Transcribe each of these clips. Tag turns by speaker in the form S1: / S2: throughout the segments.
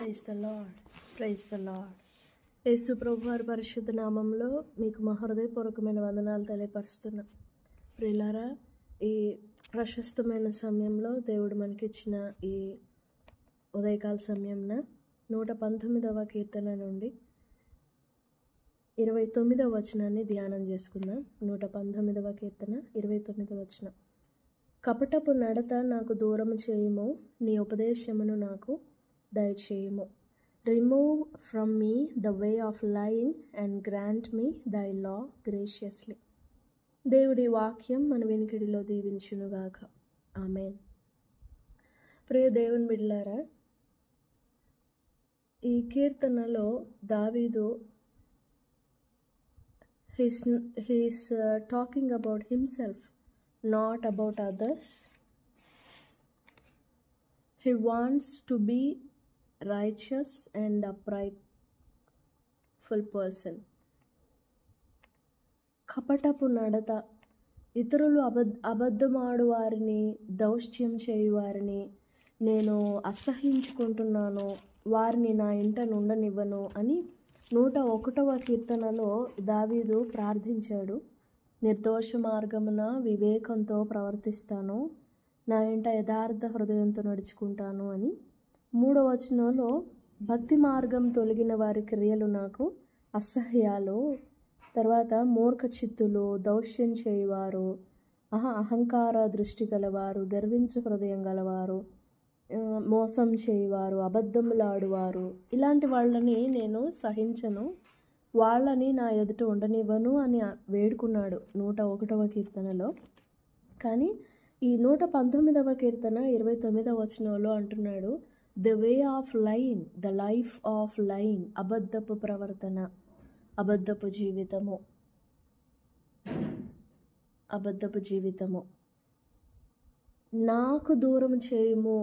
S1: Praise the lord, praise the lord. Yesu ప్రభు వారి పరిశుద్ధ నామంలో మీకు మా హృదయపూర్వకమైన వందనాలు తెలియపరుస్తున్నా. ప్రియులారా, ఈ ప్రశస్తమైన సమయంలో దేవుడు మనకిచ్చిన ఈ ఉదయకాల సమయంన 119వ కీర్తన నుండి 29వ వచనాన్ని ధ్యానం చేసుకుందాం. 119వ కీర్తన 29వ వచనం. కపటపు నడత నాకు దూరం చేయుము, నీ ఉపదేశమును నాకు దయచేయుము. Remove from me the way of lying and grant me thy law graciously. దేవుడి వాక్యం మన వినికిడిలో దీవించునుగాక. ఆమేన్. ప్రియ దేవుని బిడ్డలారా, ఈ కీర్తనలో దావీదు he's talking about himself, not about others. He wants to be righteous and uprightful person. కపటపు నడత, ఇతరులు అబద్ధమాడు వారిని, దౌష్ట్యం చేయువారిని నేను అసహ్యించుకుంటున్నాను, వారిని నా ఇంట నుండనివ్వను అని 101వ కీర్తనలో దావీదు ప్రార్థించాడు. నిర్దోష మార్గమున వివేకంతో ప్రవర్తిస్తాను, నా ఇంట యథార్థ హృదయంతో నడుచుకుంటాను అని. 3వ వచనంలో భక్తి మార్గం తొలగిన వారి క్రియలు నాకు అసహ్యాలు. తర్వాత మూర్ఖ చిత్తులు, దౌష్యం చేయువారు, అహంకార దృష్టి గలవారు, గర్వించు హృదయం గలవారు, మోసం చేయువారు, అబద్ధములాడువారు, ఇలాంటి వాళ్ళని నేను సహించను, వాళ్ళని నా ఎదుట ఉండనివ్వను అని వేడుకున్నాడు 101వ కీర్తనలో. కానీ ఈ 119వ కీర్తన 29వ వచనంలో అంటున్నాడు, the way of lying, the life of lying, అబద్ధపు ప్రవర్తన, అబద్ధపు జీవితము, అబద్ధపు జీవితము నాకు దూరం చేయుము,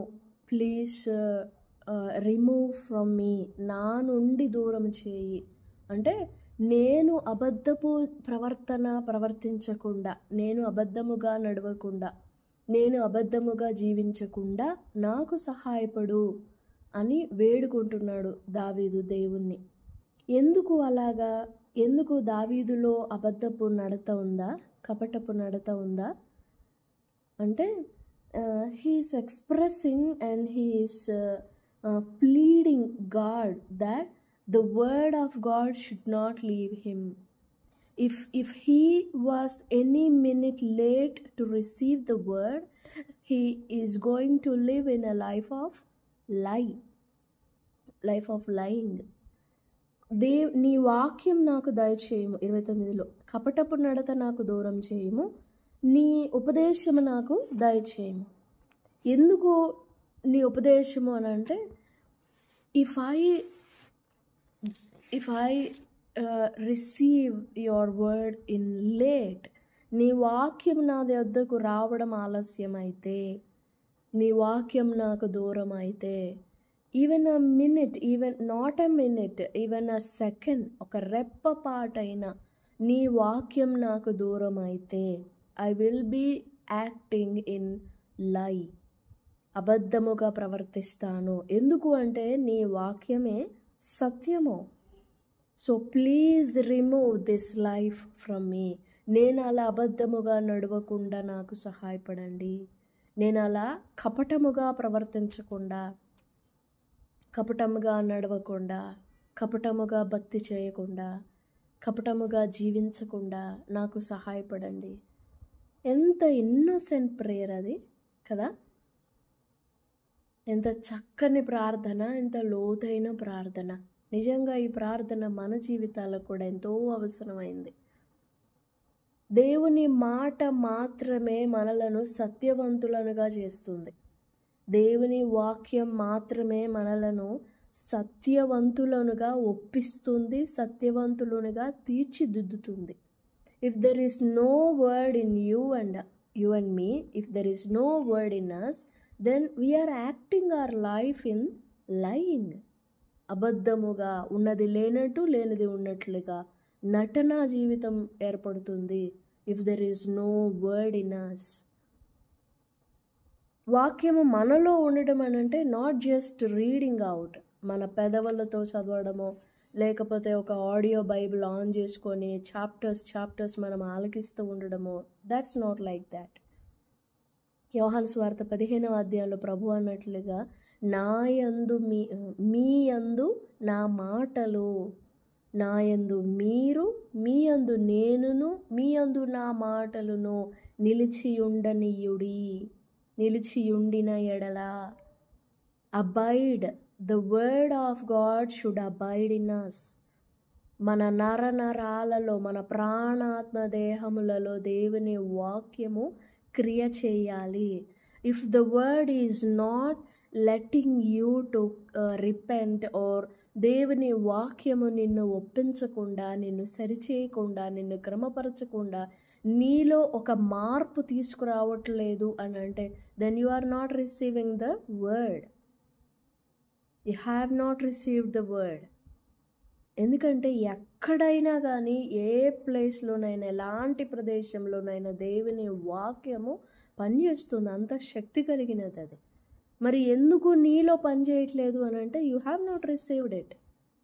S1: ప్లీజ్ రిమూవ్ ఫ్రమ్ మీ, నా నుండి దూరం చేయి. అంటే నేను అబద్ధపు ప్రవర్తించకుండా, నేను అబద్ధముగా నడవకుండా, నేను అబద్ధముగా జీవించకుండా నాకు సహాయపడు అని వేడుకుంటున్నాడు దావీదు దేవుణ్ణి. ఎందుకు అలాగా? ఎందుకు దావీదులో అబద్ధపు నడత ఉందా, కపటపు నడత ఉందా అంటే he's expressing and he's pleading God that the word of God should not leave him. If he was any minute late to receive the word, he is going to live in a life of lying. నీ వాక్యం నాకు దయచేయము. 29లో కపటపు నడత నాకు దూరం చేయము, నీ ఉపదేశము నాకు దయచేయము. ఎందుకు నీ ఉపదేశము అని అంటే, if I receive your word in late, నీ వాక్యం నా వద్దకు రావడం ఆలస్యమైతే, నీ వాక్యం నాకు దూరం అయితే, even a minute, even not a minute, even a second, ఒక రెప్ప పాటైనా నీ వాక్యం నాకు దూరం అయితే, I will be acting in lie, అబద్ధముగా ప్రవర్తిస్తాను. ఎందుకు అంటే నీ వాక్యమే సత్యము. So please remove this life from me. నేను అలా అబద్ధముగా నడవకుండా నాకు సహాయపడండి. నేను అలా కపటముగా ప్రవర్తించకుండా, కపటముగా నడవకుండా, కపటముగా భక్తి చేయకుండా, కపటముగా జీవించకుండా నాకు సహాయపడండి. ఎంత ఇన్నోసెంట్ ప్రేయర్ అది కదా! ఎంత చక్కని ప్రార్థన, ఎంత లోతైన ప్రార్థన. నిజంగా ఈ ప్రార్థన మన జీవితాలకు కూడా ఎంతో అవసరమైంది. దేవుని మాట మాత్రమే మనలను సత్యవంతులనుగా చేస్తుంది. దేవుని వాక్యం మాత్రమే మనలను సత్యవంతులనుగా ఒప్పిస్తుంది, సత్యవంతులుగా తీర్చిదిద్దుతుంది. If there is no word in you and me, if there is no word in us, then we are acting our life in lying. అబద్ధముగా, ఉన్నది లేనట్టు లేనిది ఉన్నట్లుగా నటన జీవితం ఏర్పడుతుంది. If there is no word in us. వాక్యము మనలో ఉండడం అని అంటే నాట్ జస్ట్ రీడింగ్ అవుట్, మన పెదవులతో చదవడమో, లేకపోతే ఒక ఆడియో బైబిల్ ఆన్ చేసుకొని చాప్టర్స్ మనం ఆలకిస్తూ ఉండడమో. That's not like that. యోహాను సువార్త 15వ అధ్యాయంలో ప్రభు అన్నట్లుగా నా యందు మీ యందు నా మాటలు, నా యందు మీరు, మీ యందు నేనును, మీ యందు నా మాటలును నిలిచియుండనీయుడి. నిలిచియుండిన ఎడల, abide, the word of God should abide in us. మన నరాలలో, మన ప్రాణాత్మ దేహములలో దేవుని వాక్యము క్రియ చేయాలి. If the word is not letting you to repent, or దేవుని వాక్యము నిన్ను ఒప్పించకుండా, నిన్ను సరిచేయకుండా, నిన్ను క్రమపరచకుండా, నీలో ఒక మార్పు తీసుకురావట్లేదు అని అంటే, then you are not receiving the word. You have not received the word. ఎందుకంటే ఎక్కడైనా కానీ, ఏ ప్లేస్లోనైనా, ఎలాంటి ప్రదేశంలోనైనా దేవుని వాక్యము పనిచేస్తుంది. అంత శక్తి కలిగినది అది. మరి ఎందుకు నీలో పనిచేయట్లేదు అని అంటే, you have not received it.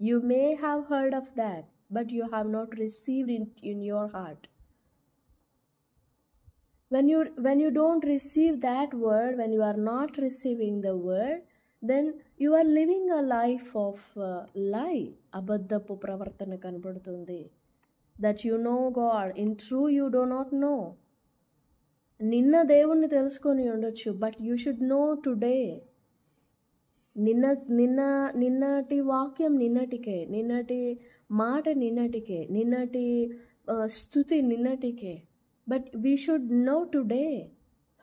S1: You may have heard of that, but you have not received it in your heart. When you don't receive that word, when you are not receiving the word, then you are living a life of lie. అబద్ధపు ప్రవర్తన కనబడుతుంది. That you know God, in true you do not know. నిన్న దేవుణ్ణి తెలుసుకొని ఉండొచ్చు, but you should know today. నిన్నటి వాక్యం నిన్నటికే, నిన్నటి మాట నిన్నటికే, నిన్నటి స్తుతి నిన్నటికే. But we should know today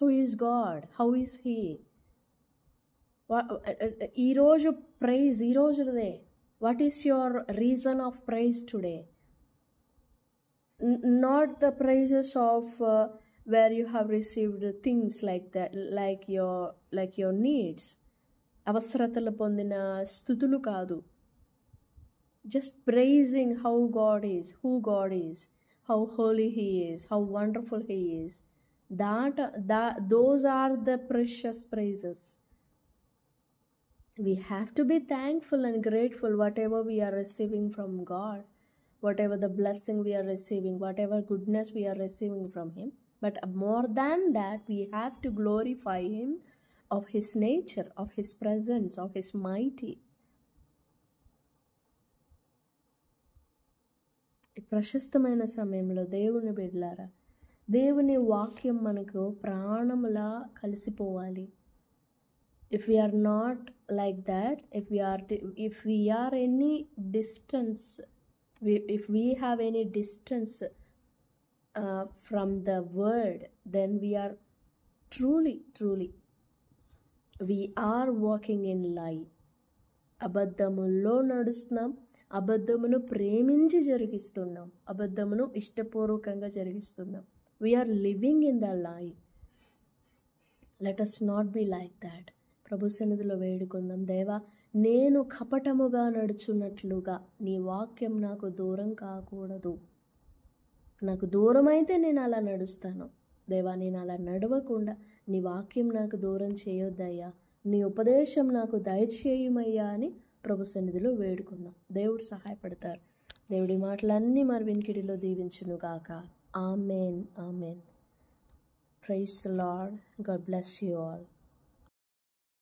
S1: who is God, how is He. ఈరోజు ప్రైజ్, ఈరోజుదే. What is your reason of praise today? Not the praises of where you have received things like that, like your needs. అవసరతలు పొందిన స్థుతులు కాదు. Just praising how God is, who God is, how holy He is, how wonderful He is. Those are the precious praises. We have to be thankful and grateful whatever we are receiving from God, whatever the blessing we are receiving, whatever goodness we are receiving from Him. But more than that, we have to glorify Him of His nature, of His presence, of His mighty. ప్రశస్తమైన సమయంలో దేవుని బిడ్డలారా, దేవుని వాక్యం మనకు ప్రాణములా కలిసిపోవాలి. If we are not like that, if we are any distance, if we have any distance from the word, then we are truly we are walking in lie. అబద్ధములో నడుస్తున్నాం, అబద్ధమును ప్రేమించి జరిగిస్తున్నాం, అబద్ధమును ఇష్టపూర్వకంగా జరిగిస్తున్నాం. We are living in the lie. Let us not be like that. ప్రభు సన్నిధిలో వేడుకుందాం. దేవా, నేను కపటముగా నడుచున్నట్లుగా నీ వాక్యం నాకు దూరం కాకూడదు. నాకు దూరం అయితే నేను అలా నడుస్తాను. దేవా, నేను అలా నడవకుండా నీ వాక్యం నాకు దూరం చేయొద్దయ్యా, నీ ఉపదేశం నాకు దయచేయుమయ్యా అని ప్రభు సన్నిధిలో వేడుకుందాం. దేవుడు సహాయపడతారు. దేవుడి మాటలన్నీ మరి వినికిడిలో దీవించును గాక. Amen, amen. Praise the Lord. God bless you all.